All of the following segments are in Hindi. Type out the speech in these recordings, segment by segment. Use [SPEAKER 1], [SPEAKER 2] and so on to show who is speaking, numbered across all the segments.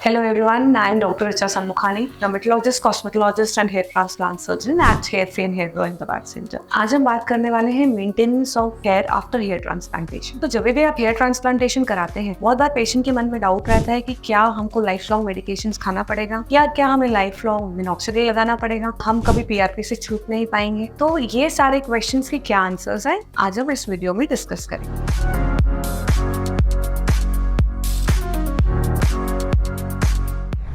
[SPEAKER 1] Hello everyone, I am Dr. Richa Sanmukhani, dermatologist, cosmetologist and hair transplant surgeon at Hair Free and Hair Grow in the Back Center. आज हम बात करने वाले हैं maintenance of hair after hair transplantation. तो जब भी आप हेयर ट्रांसप्लांटेशन कराते हैं, बहुत बार पेशेंट के मन में डाउट रहता है कि क्या हमको लाइफ लॉन्ग मेडिकेशंस खाना पड़ेगा या क्या हमें लाइफ लॉन्ग मिनॉक्सिडिल लगाना पड़ेगा, हम कभी पीआरपी से छूट नहीं पाएंगे। तो ये सारे क्वेश्चंस के क्या आंसर्स हैं, आज हम इस वीडियो में डिस्कस करेंगे।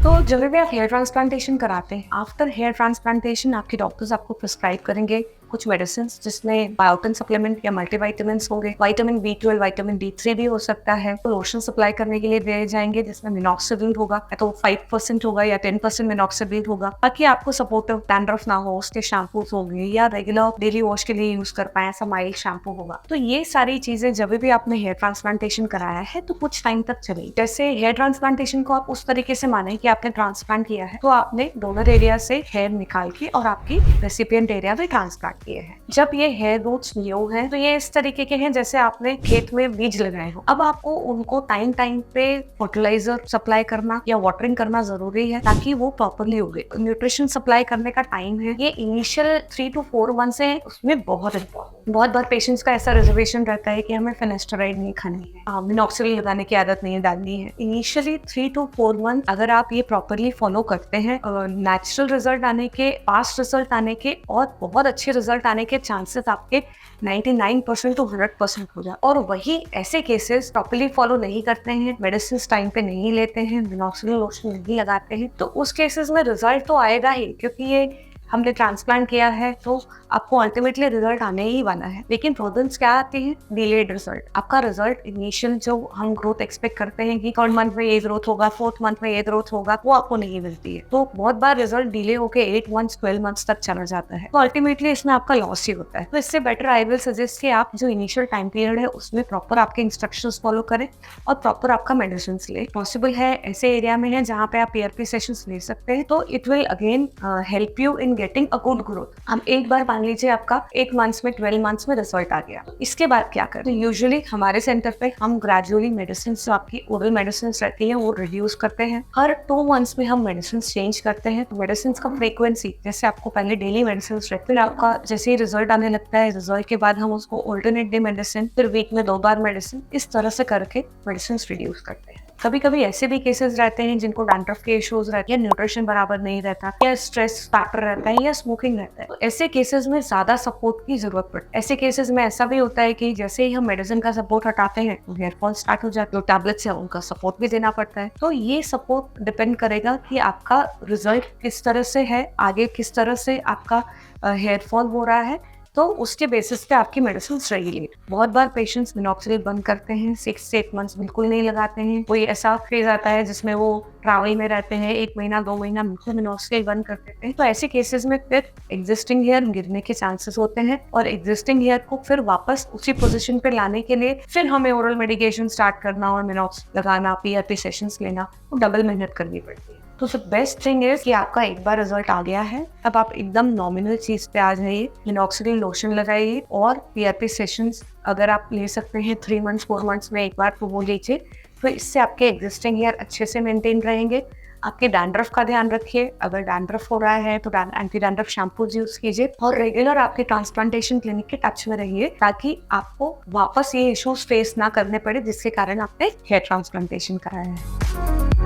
[SPEAKER 1] तो जब भी आप हेयर ट्रांसप्लांटेशन कराते हैं, आफ्टर हेयर ट्रांसप्लांटेशन आपके डॉक्टर्स आपको प्रिस्क्राइब करेंगे कुछ मेडिसिन जिसमें बायोटिन सप्लीमेंट या मल्टीविटामिन होंगे, विटामिन B12, विटामिन D3 भी हो सकता है। तो लोशन सप्लाई करने के लिए दिए जाएंगे जिसमें मिनॉक्सिडिल होगा, या तो 5% होगा या 10% मिनॉक्सिडिल होगा, ताकि आपको सपोर्टिव डैंड्रफ ना हो। उसके शैम्पूज होंगे या रेगुलर डेली वॉश के लिए यूज कर पाए, ऐसा माइल्ड शैम्पू होगा। तो ये सारी चीजें जब भी आपने हेयर ट्रांसप्लांटेशन कराया है तो कुछ टाइम तक चलेगी। जैसे हेयर ट्रांसप्लांटेशन को आप उस तरीके से माने कि आपने ट्रांसप्लांट किया है, तो आपने डोनर एरिया से हेयर निकाल के और आपकी रेसिपिएंट एरिया में ट्रांसप्लांट किए हैं। जब ये हेयर रूट्स न्यू हैं, तो ये इस तरीके के हैं जैसे आपने खेत में बीज लगाए हो। अब आपको उनको टाइम टाइम पे फर्टिलाइजर सप्लाई करना या वाटरिंग करना जरूरी है ताकि वो प्रॉपरली उगे। न्यूट्रिशन सप्लाई करने का टाइम है, ये इनिशियल 3 to 4 मंथ्स है, उसमें बहुत इंपॉर्टेंट। बहुत बार पेशेंट्स का ऐसा रिजर्वेशन रहता है कि हमें फिनेस्टेराइड नहीं खानी है, मिनॉक्सिडिल लगाने की आदत नहीं डालनी है। इनिशियली 3 to 4 मंथ अगर आप ये प्रॉपरली फॉलो करते हैं, नेचुरल रिजल्ट आने के, फास्ट रिजल्ट आने के और बहुत अच्छे रिजल्ट आने के चांसेस आपके 99% to 100% हो जाए। और वही ऐसे केसेस प्रॉपरली फॉलो नहीं करते हैं, मेडिसिन टाइम पे नहीं लेते हैं, मिनॉक्सिडिल लोशन नहीं लगाते हैं, तो उस केसेस में रिजल्ट तो आएगा ही, क्योंकि ये हमने ट्रांसप्लांट किया है तो आपको अल्टीमेटली रिजल्ट आने ही वाला है। लेकिन प्रॉब्लम्स क्या आती है? Delayed result. आपका रिजल्ट इनिशियल जो हम ग्रोथ एक्सपेक्ट करते हैं कि 3rd मंथ में ये ग्रोथ होगा, 4th मंथ में ये ग्रोथ होगा, वो आपको नहीं मिलती है। तो बहुत बार रिजल्ट डिले होकर 8 months 12 months तक चला जाता है, तो अल्टीमेटली इसमें आपका लॉस ही होता है। तो इससे बेटर आई विल सजेस्ट कि आप जो इनिशियल टाइम पीरियड है उसमें प्रॉपर आपके इंस्ट्रक्शंस फॉलो करें और प्रॉपर आपका मेडिसिन ले। पॉसिबल है ऐसे एरिया में है जहाँ पे आप पीआरपी सेशंस ले सकते हैं, तो it will again help you in getting a good growth. हम एक बार मान लीजिए आपका 8 मंथ्स में 12 मंथ्स में रिजल्ट आ गया, इसके बाद क्या करें? तो यूजुअली हमारे सेंटर पे हम ग्रेजुअली मेडिसिन जो आपकी ओरल मेडिसिन रहती है वो रिड्यूस करते हैं। हर 2 मंथ्स में हम मेडिसिन चेंज करते हैं। तो मेडिसिन का फ्रीक्वेंसी, जैसे आपको पहले डेली मेडिसिन रहते, फिर आपका जैसे ही रिजल्ट आने लगता है, रिजल्ट के बाद हम उसको ऑल्टरनेट डे मेडिसिन, फिर वीक में 2 बार मेडिसिन, इस तरह से करके मेडिसिन रिड्यूस करते हैं। कभी कभी ऐसे भी केसेस रहते हैं जिनको डैंड्रफ के इश्यूज रहते हैं, न्यूट्रिशन बराबर नहीं रहता, या स्ट्रेस फैक्टर रहता है, या स्मोकिंग रहता है, तो ऐसे केसेस में ज्यादा सपोर्ट की जरूरत पड़ती है। ऐसे केसेस में ऐसा भी होता है कि जैसे ही हम मेडिसिन का सपोर्ट हटाते हैं तो हेयर फॉल स्टार्ट हो जाता है, जो टैबलेट्स है उनका सपोर्ट भी देना पड़ता है। तो ये सपोर्ट डिपेंड करेगा कि आपका रिजल्ट किस तरह से है, आगे किस तरह से आपका हेयर फॉल हो रहा है, तो उसके बेसिस पे आपकी मेडिसिन रहेगी। बहुत बार पेशेंट्स मिनॉक्सिडिल बंद करते हैं, 6 से 8 मंथ्स बिल्कुल नहीं लगाते हैं। कोई ऐसा फेज आता है जिसमें वो ट्रैवल में रहते हैं, 1 महीना 2 महीना बिल्कुल मिनॉक्सिडिल बंद कर देते हैं। तो ऐसे केसेस में फिर एग्जिस्टिंग हेयर गिरने के चांसेस होते हैं, और एग्जिस्टिंग हेयर को फिर वापस उसी पोजिशन पे लाने के लिए फिर हमें ओरल मेडिकेशन स्टार्ट करना और मिनॉक्सिडिल लगाना, पीआरपी सेशंस लेना, तो डबल मेहनत करनी पड़ती है। तो द बेस्ट थिंग इज कि आपका एक बार रिजल्ट आ गया है, अब आप एकदम नॉमिनल चीज पे आ जाइए, मिनॉक्सिडिल लोशन लगाइए और पीआरपी सेशंस अगर आप ले सकते हैं 3 मंथ्स 4 मंथ्स में एक बार, तो वो लीजिए। तो इससे आपके एग्जिस्टिंग हेयर अच्छे से मेंटेन रहेंगे। आपके डैंड्रफ का ध्यान रखिए, अगर डैंड्रफ हो रहा है तो एंटी डैंड्रफ शैम्पूज यूज कीजिए, और रेगुलर आपके ट्रांसप्लांटेशन क्लिनिक के टच में रहिए ताकि आपको वापस ये इश्यूज फेस ना करने पड़े जिसके कारण आपने हेयर ट्रांसप्लांटेशन कराया है।